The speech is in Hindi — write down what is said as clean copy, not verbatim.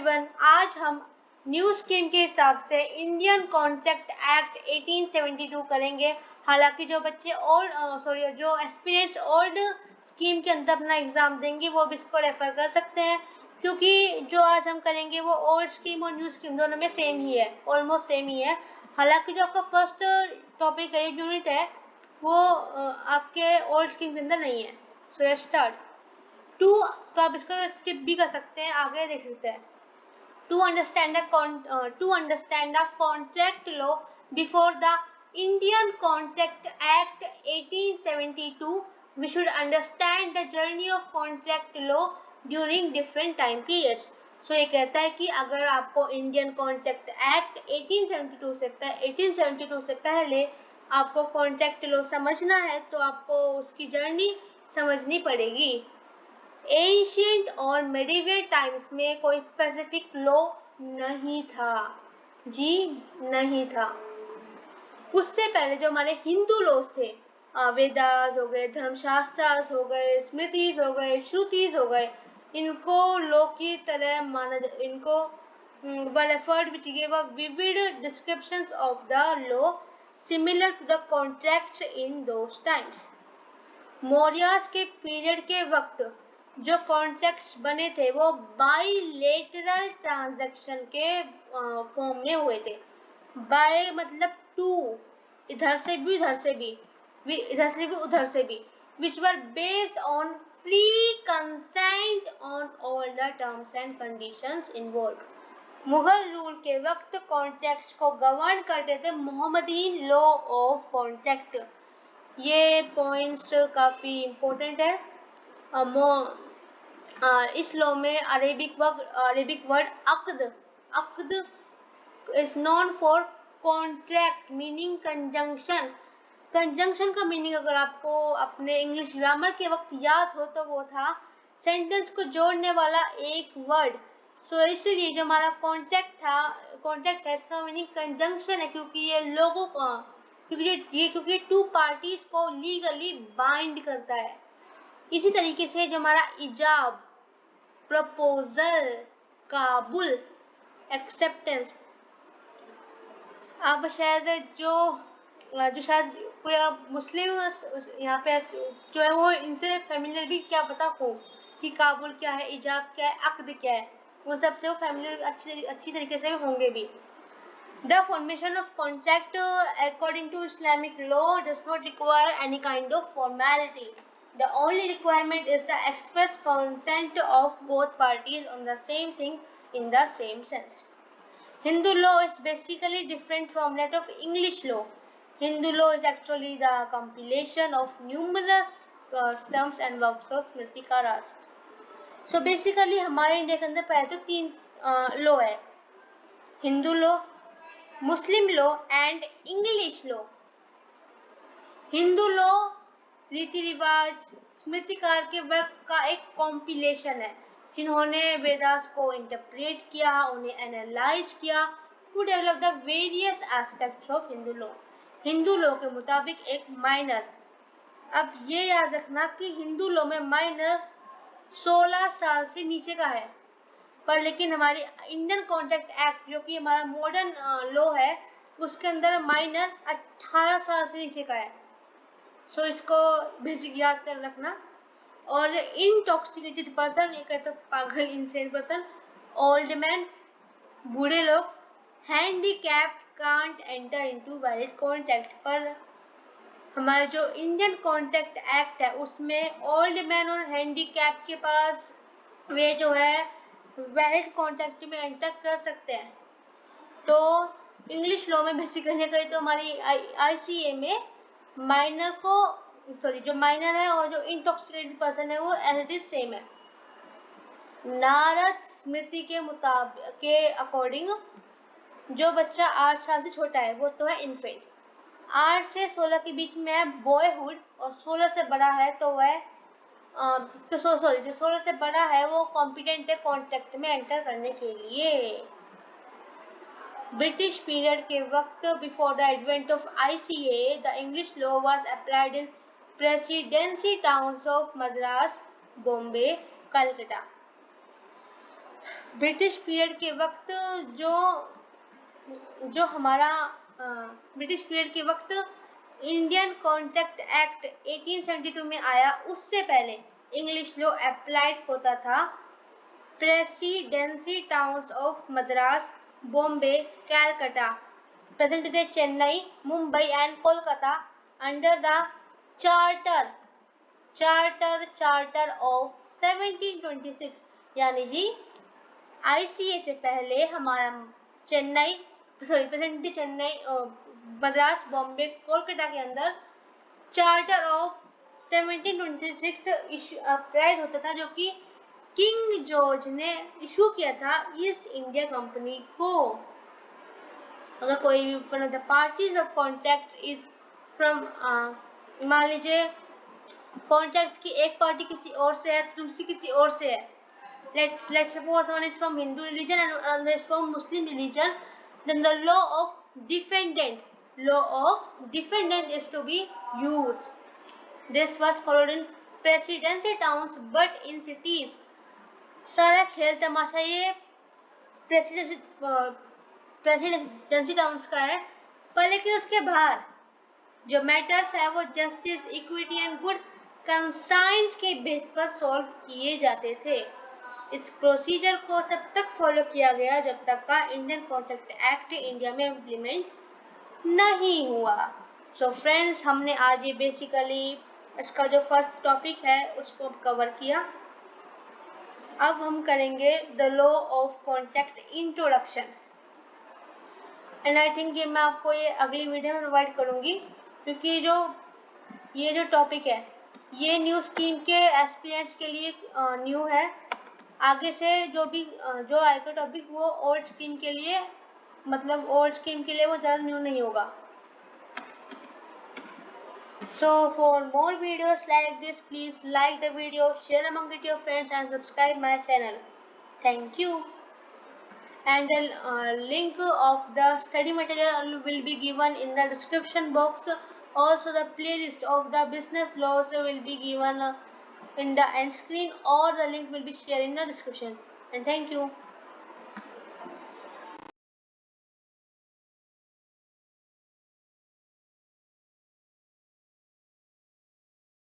एवरीवन, आज हम न्यू स्कीम के हिसाब से इंडियन कॉन्ट्रैक्ट एक्ट 1872 करेंगे। हालांकि जो बच्चे जो एस्पिरेंट्स ओल्ड स्कीम के अंदर अपना एग्जाम देंगे वो भी इसको रेफर कर सकते हैं, क्योंकि जो आज हम करेंगे वो ओल्ड स्कीम और न्यू स्कीम दोनों में सेम ही है, ऑलमोस्ट सेम ही है। हालांकि जो आपका फर्स्ट टॉपिक है, यूनिट है, वो आपके ओल्ड स्कीम के अंदर नहीं है। So let's start. टू तो आप इसको स्किप भी कर सकते हैं, आगे देख सकते हैं। To understand the contract law before the Indian Contract Act 1872, we should understand the journey of contract law during different time periods. So ये कहता है कि अगर आपको इंडियन कॉन्ट्रैक्ट एक्ट 1872 से पहले आपको कॉन्ट्रैक्ट लॉ समझना है तो आपको उसकी जर्नी समझनी पड़ेगी। एंशिएंट और मेडिवल टाइम्स में कोई स्पेसिफिक लॉ नहीं था जी, नहीं था। उससे पहले जो हमारे हिंदू लॉज थे, वेदास हो गए, धर्मशास्त्रास हो गए, स्मृतिज हो गए, श्रुतिज हो गए, इनको लॉ की तरह माना, इनको were referred which gave a vivid descriptions of the law similar to the contracts in those times. Mauryas के पीरियड के वक्त जो कॉन्ट्रैक्ट्स बने थे वो बाइलेटरल ट्रांजैक्शन के फॉर्म में हुए थे। बाय मतलब टू, इधर से भी उधर से भी, इधर से भी उधर से भी, which were based on free consent on all the terms and conditions involve. Mughal rule के वक्त कॉन्ट्रैक्ट्स को गवर्न करते थे मोहम्मदीन लॉ ऑफ कॉन्ट्रैक्ट। ये पॉइंट्स काफ़ी इम्पोर्टेंट है। इस लॉ में अरेबिक वर्ड अक्द is known for contract meaning conjunction. Conjunction का मीनिंग अगर आपको अपने इंग्लिश ग्रामर के वक्त याद हो तो वो था सेंटेंस को जोड़ने वाला एक वर्ड। सो इसलिए जो हमारा कॉन्ट्रैक्ट है, इसका मीनिंग कंजंक्शन है, क्योंकि ये लोगों को क्योंकि टू पार्टीज को लीगली बाइंड करता है। इसी तरीके से जो हमारा इजाब, प्रपोजल, काबुल, एक्सेप्टेंस, आप शायद जो शायद कोई मुस्लिम यहाँ पे जो है वो इनसे फेमिलियर भी क्या पता हो कि काबुल क्या है, इजाब क्या है, अक्द क्या है, उन सबसे वो फेमिलियर अच्छी तरीके से होंगे भी। The formation of contract according to Islamic law does not require any kind of formality. The only requirement is the express consent of both parties on the same thing in the same sense. Hindu law is basically different from that of English law. Hindu law is actually the compilation of numerous customs and works of Smritikaras. So basically हमारे इंडिया के अंदर पहले तो 3 लॉ है, Hindu law, Muslim law and English law. Hindu law रीति रिवाज, स्मृतिकार के वर्क का एक कॉम्पिलेशन है, जिन्होंने वेदास को इंटरप्रेट किया, उन्हें एनालाइज किया to develop the various aspects of Hindu law. Hindu law के मुताबिक एक माइनर, अब ये याद रखना कि हिंदू लॉ में माइनर 16 साल से नीचे का है, पर लेकिन हमारी इंडियन कॉन्ट्रैक्ट एक्ट जो कि हमारा मॉडर्न लॉ है, उसके अंदर माइनर 18 साल से नीचे का है। सो इसको बेसिक याद कर रखना। और इनटॉक्सिकेटेड पर्सन, ये कहते पागल, इंसेन पर्सन, ओल्ड मैन, बूढ़े लोग, handicap can't enter into valid contract. पर हमारा जो इंडियन कॉन्ट्रैक्ट एक्ट है उसमें ओल्ड मैन और हैंडीकैप के पास वे जो है वैलिड कॉन्ट्रैक्ट में एंटर कर सकते हैं। तो इंग्लिश लॉ में बेसिकली कही तो हमारी ICA में माइनर को जो माइनर है और जो इंटॉक्सिकेटेड पर्सन है वो एज इट सेम है। नारद स्मृति के मुताबिक के अकॉर्डिंग जो बच्चा 8 साल से छोटा है वो तो है इन्फेंट, 8 से 16 के बीच में है बॉयहुड, और 16 से बड़ा है तो वह जो 16 से बड़ा है वो कॉम्पिटेंट है कॉन्ट्रैक्ट में एंटर करने के लिए। ब्रिटिश पीरियड के वक्त before the advent of ICA, the English law was applied in presidency towns of Madras, Bombay, Calcutta. British period के वक्त जो जो हमारा ब्रिटिश पीरियड के वक्त इंडियन कॉन्ट्रैक्ट एक्ट 1872 में आया, उससे पहले इंग्लिश लॉ अप्लाइड होता था presidency towns of Madras, Bombay, Calcutta, present day Chennai, Mumbai and Kolkata under the charter charter of 1726। यानी जी ICA से पहले हमारा चेन्नई प्रेजेंट डे चेन्नई, मद्रास, बॉम्बे, कोलकाता के अंदर चार्टर ऑफ 1726 अप्लाइड होता था, जो कि किंग जॉर्ज ने इशू किया था ईस्ट इंडिया कंपनी को। अगर कोई भी one of the parties of contract is from, मान लीजिए कॉन्ट्रैक्ट की एक पार्टी किसी और से है, दूसरी किसी और से है, let's suppose one is from Hindu religion and another is from Muslim religion, then the law of defendant is to be used. This was followed in presidency towns, but in cities सारा खेल तमाशा ये प्रेसिडेंसी टाउन्स का है, पर लेकिन उसके बाहर जो मैटर्स है वो justice, equity and good conscience के बेस पर सॉल्व किए जाते थे। इस प्रोसीजर को तब तक फॉलो किया गया जब तक का इंडियन कॉन्ट्रैक्ट एक्ट इंडिया में इम्प्लीमेंट नहीं हुआ। सो फ्रेंड्स, हमने आज ये बेसिकली इसका जो फर्स्ट टॉपिक है उसको कवर किया। अब हम करेंगे the law of contract introduction, and I think ये मैं आपको ये अगली वीडियो में प्रोवाइड करूंगी, क्योंकि ये जो टॉपिक है ये न्यू स्कीम के एस्पिरेंट्स के लिए न्यू है। आगे से जो आएगा टॉपिक वो ओल्ड स्कीम के लिए, मतलब ओल्ड स्कीम के लिए वो ज़्यादा न्यू नहीं होगा। So for more videos like this, please like the video, share among with your friends and subscribe my channel. Thank you. And the link of the study material will be given in the description box. Also the playlist of the business laws will be given in the end screen, or the link will be shared in the description. And thank you.